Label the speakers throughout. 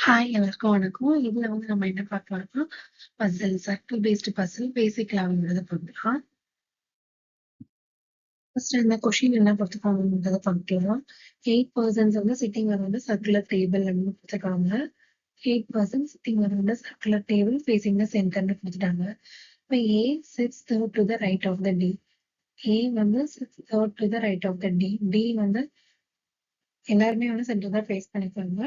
Speaker 1: Hi எல்லாருக்கும் வணக்கம். இதுல வந்து நம்ம என்ன பார்க்கலாம்னா, பசில் சர்க்கிள் பேஸ்டு பசில் பேசிக் லெவல்ன்றத பார்க்கலாம். ஃபர்ஸ்ட் இந்த கொஸ்டின் என்ன கொடுத்துருக்காங்கன்றத பார்க்கலாம். 8 பர்சன்ஸ் வந்து சிட்டிங் அரௌண்ட் சர்க்குலர் டேபிள் அப்படின்னு கொடுத்துருக்காங்க. 8 persons sitting around circular table facing the சென்டர்னு கொடுத்துட்டாங்க. இப்போ A sits third to the right of the D. A வந்து sits third to the right of the D. D வந்து எல்லாருமே வந்து சென்டர் தான் ஃபேஸ் பண்ணிருக்காங்க.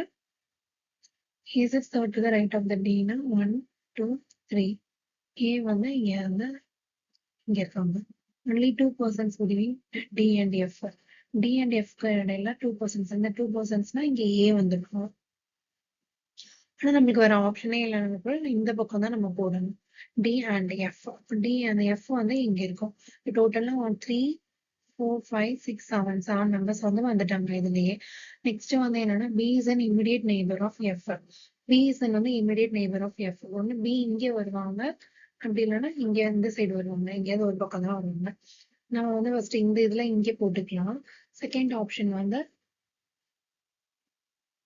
Speaker 1: A sits third to the right of the டினா 1, 2, 3. A வந்து இங்க இருக்காங்க. only 2 persons between D and F. D and F க்கு இடையில 2 persons. இந்த 2 personsனா இங்க A வந்திருக்கும். ஆனா நம்மளுக்கு வேற ஆப்ஷனே இல்லைன்றப்ப இந்த பக்கம் தான் நம்ம போடணும். D and F. D and F வந்து இங்க இருக்கும். டோட்டலா 3, 4, 5, 6, 7 members வந்து வந்துட்டாங்க இதுலயே. நெக்ஸ்ட் வந்து என்னன்னா B is an immediate neighbor of F. B is an வந்து immediate neighbor of F. ஒண்ணு B இங்க வருவாங்க, அப்படி இல்லைன்னா இங்க இந்த சைடு வருவாங்க. எங்கேயாவது ஒரு பக்கம் தான் வருவாங்க. நம்ம வந்து ஃபர்ஸ்ட் இந்த இதுல இங்க போட்டுக்கலாம். செகண்ட் ஆப்ஷன் வந்து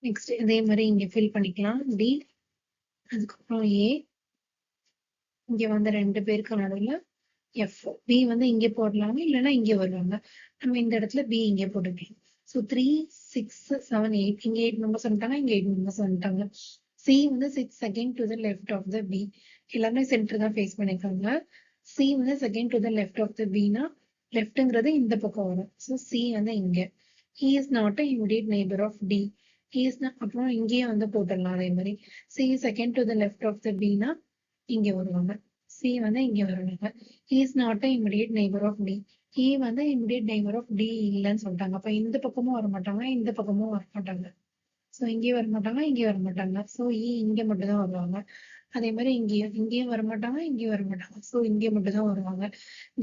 Speaker 1: நெக்ஸ்ட் இதே மாதிரி இங்க ஃபில் பண்ணிக்கலாம். டி, அதுக்கப்புறம் ஏ, இங்க வந்து 2 பேருக்கு நடுவுல எஃப். பி வந்து இங்க போடலாம், இல்லைன்னா இங்க வருவாங்க. நம்ம இந்த இடத்துல பி இங்க போட்டுக்கலாம். ஸோ 3, 6, 7, 8 இங்க 8 மெம்பர்ஸ் வந்துட்டாங்க, இங்க 8 மெம்பர்ஸ் வந்துட்டாங்க. சி வந்து 6 second to the left of the B. எல்லாமே சென்டர் தான் ஃபேஸ் பண்ணிருக்காங்க. சி வந்து second to the left of the பினா லெஃப்ட்ங்கிறது இந்த பக்கம் வரும். ஸோ சி வந்து இங்க. He is not a immediate neighbour of D. He is அப்புறம் இங்கேயே வந்து போட்டுடலாம் அதே மாதிரி. C second to the left of the பினா இங்க வருவாங்க. சி வந்து இங்க வருவாங்க. He is not a immediate neighbour of D. He வந்து இமிடியேட் நெய்பர் ஆஃப் டி இல்லைன்னு சொல்லிட்டாங்க. அப்ப இந்த பக்கமும் வர மாட்டாங்க, இந்த பக்கமும் வர மாட்டாங்க. ஸோ இங்கேயும் வர மாட்டாங்க, இங்கேயும் வர மாட்டாங்க. ஸோ இங்க மட்டும் தான் வருவாங்க. அதே மாதிரி இங்கேயும் வர மாட்டாங்க, இங்கேயும் வர மாட்டாங்க. ஸோ இங்கே மட்டும் தான் வருவாங்க.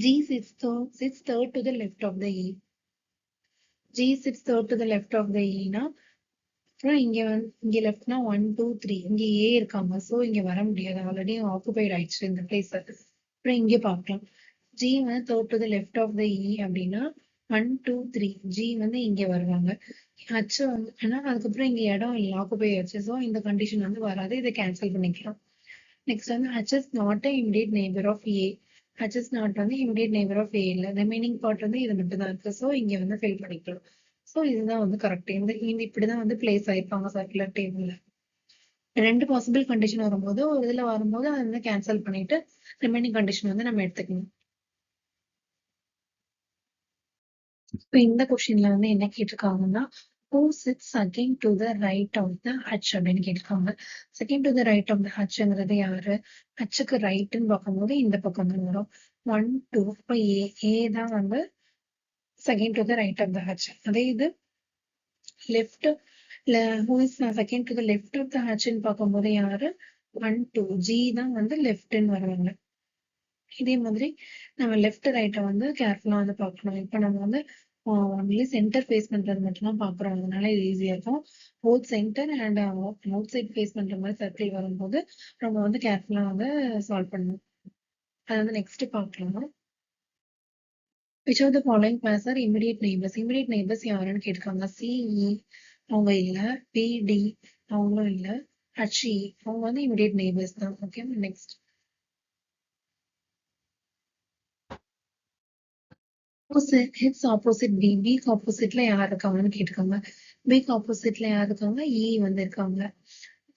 Speaker 1: G sits third to the left of the E. G sits third to the left of the இனா அப்புறம் இங்க லெஃப்ட்னா 1, 2, 3 இங்க ஏ இருக்காங்க. ஸோ இங்க வர முடியாது, ஆல்ரெடி ஆக்குபைட் ஆயிடுச்சு இந்த பிளேஸ். அப்புறம் இங்க பார்க்கலாம். ஜி வந்து third to the left of the E அப்படின்னா 1, 2, 3 ஜி வந்து இங்க வருவாங்க. ஹச் வந்து ஏன்னா அதுக்கப்புறம் இங்க இடம் இல்லை, ஆக்குபை ஆச்சு. ஸோ இந்த கண்டிஷன் வந்து வராது, இதை கேன்சல் பண்ணிக்கலாம். நெக்ஸ்ட் வந்து H is not a immediate neighbour of A. H is not வந்து இமிடியேட் நெய்பர் ஆஃப் ஏ இல்லை. ரிமைனிங் பார்ட் வந்து இது மட்டும் தான் இருக்கு. ஸோ இங்க வந்து ஃபில் பண்ணிக்கலாம். ஸோ இதுதான் வந்து கரெக்ட். இந்த இப்படிதான் வந்து பிளேஸ் ஆயிருப்பாங்க சர்க்குலர் டேபிள்ல. 2 பாசிபிள் கண்டிஷன் வரும்போது ஒரு இதுல வரும்போது அதை வந்து கேன்சல் பண்ணிட்டு ரிமைனிங் கண்டிஷன் வந்து நம்ம எடுத்துக்கணும். இப்போ இந்த கொஸ்டின்ல வந்து என்ன கேட்டிருக்காங்கன்னா, who sits second to the right of the H அப்படின்னு கேட்டிருக்காங்க. Second to the right of the ஹச்ங்கிறது யாரு? ஹச்சுக்கு ரைட்னு பார்க்கும்போது இந்த பக்கம் தான் வரும். 1, 2 இப்போ ஏ தான் வந்து second to the right of the H. அதே இது left who is second to the left of the ஹச்ன்னு பார்க்கும்போது யாரு? 1, 2 ஜி தான் வந்து லெஃப்ட்ன்னு வருவாங்க. இதே மாதிரி நம்ம லெஃப்ட் ரைட்டை வந்து கேர்ஃபுல்லா வந்து பார்க்கணும். இப்போ நம்ம வந்து ஒன்லி சென்டர் ஃபேஸ் பண்றது மட்டும் தான் பார்க்குறோம், அதனால இது ஈஸியா இருக்கும். Both centre and outside face பண்ற மாதிரி சர்க்கிள் வரும்போது நம்ம வந்து கேர்ஃபுல்லா வந்து சால்வ் பண்ணணும். அது வந்து நெக்ஸ்ட் பார்க்கலாம். Which of the following class are immediate neighbours? Immediate neighbours யாருன்னு கேட்டிருக்காங்க. சிஇ அவங்க இல்ல, பிடி அவங்களும் இல்ல, ஹச்இ அவங்க வந்து இமிடியேட் நெய்பர்ஸ் தான். Okay, next hits opposite B. பிக்கு ஆப்போசிட்ல யார் இருக்காங்கன்னு கேட்டிருக்காங்க. பிக்கு ஆப்போசிட்ல யார் இருக்காங்க? இ வந்து இருக்காங்க.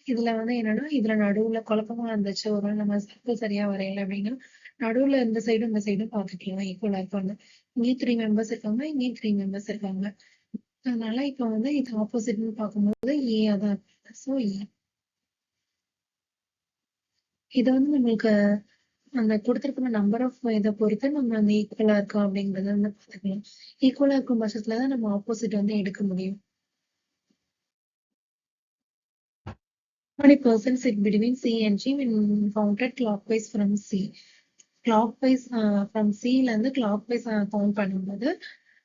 Speaker 1: இதுல வந்து என்னன்னா இதுல நடுவுல குழப்பமா இருந்துச்சு, ஒரு நம்ம சர்க்கிள் சரியா வரையல அப்படின்னா நடுவுல இந்த சைடும் இந்த சைடும் பார்த்துக்கலாம் ஈக்குவலா இருக்காங்க. இங்கேயும் 3 மெம்பர்ஸ் இருக்காங்க, இங்கேயும் 3 மெம்பர்ஸ் இருக்காங்க. அதனால இப்ப வந்து இது ஆப்போசிட்னு பார்க்கும்போது ஏ அதான் இருக்காங்க. ஸோ இது வந்து நம்மளுக்கு அந்த கொடுத்திருக்கிற நம்பர் ஆஃப் இதை பொறுத்து நம்ம அந்த ஈக்குவலா இருக்கா அப்படிங்கறத வந்து பார்த்துக்கலாம். ஈக்குவலா இருக்கும் பட்சத்துலதான் நம்ம ஆப்போசிட் வந்து எடுக்க முடியும். 20% sit between C and G when counted clockwise from C. clockwise from C ல இருந்து clockwise கவுண்ட் பண்ணும்போது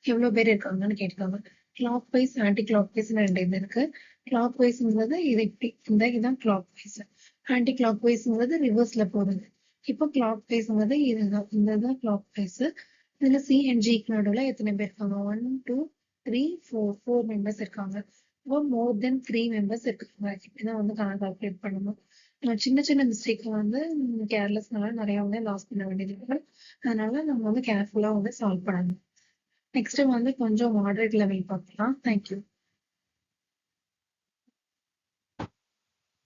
Speaker 1: எவ்வளவு பேர் இருக்காங்கன்னு கேட்டிருக்காங்க. clockwise ஆன்டி clockwise-னு 2 இது இருக்கு. clockwise-ங்கிறது இது இப்படி இதான் clockwise. ஆன்டி clockwise-ங்கிறது ரிவர்ஸ்ல போறது. இப்போ clockwise-ங்கிறது இதுதான், இதுதான் clockwise. இதுல C and G க்கு நடுவுல எத்தனை பேர் இருக்காங்க? 1, 2, 3, 4 மெம்பர்ஸ் இருக்காங்க. மோர் தென் 3 மெம்பர்ஸ் இருக்காங்க. இப்படிதான் வந்து கணக்கு கால்குலேட் பண்ணணும். சின்ன சின்ன மிஸ்டேக் வந்து கேர்லெஸ்னால நிறைய வந்து லாஸ் பண்ண வேண்டியது இருக்கு. அதனால நம்ம வந்து கேர்ஃபுல்லா வந்து சால்வ் பண்ணணும். நெக்ஸ்ட் வந்து கொஞ்சம் மாடரேட் லெவல் பார்க்கலாம். தேங்க்யூ.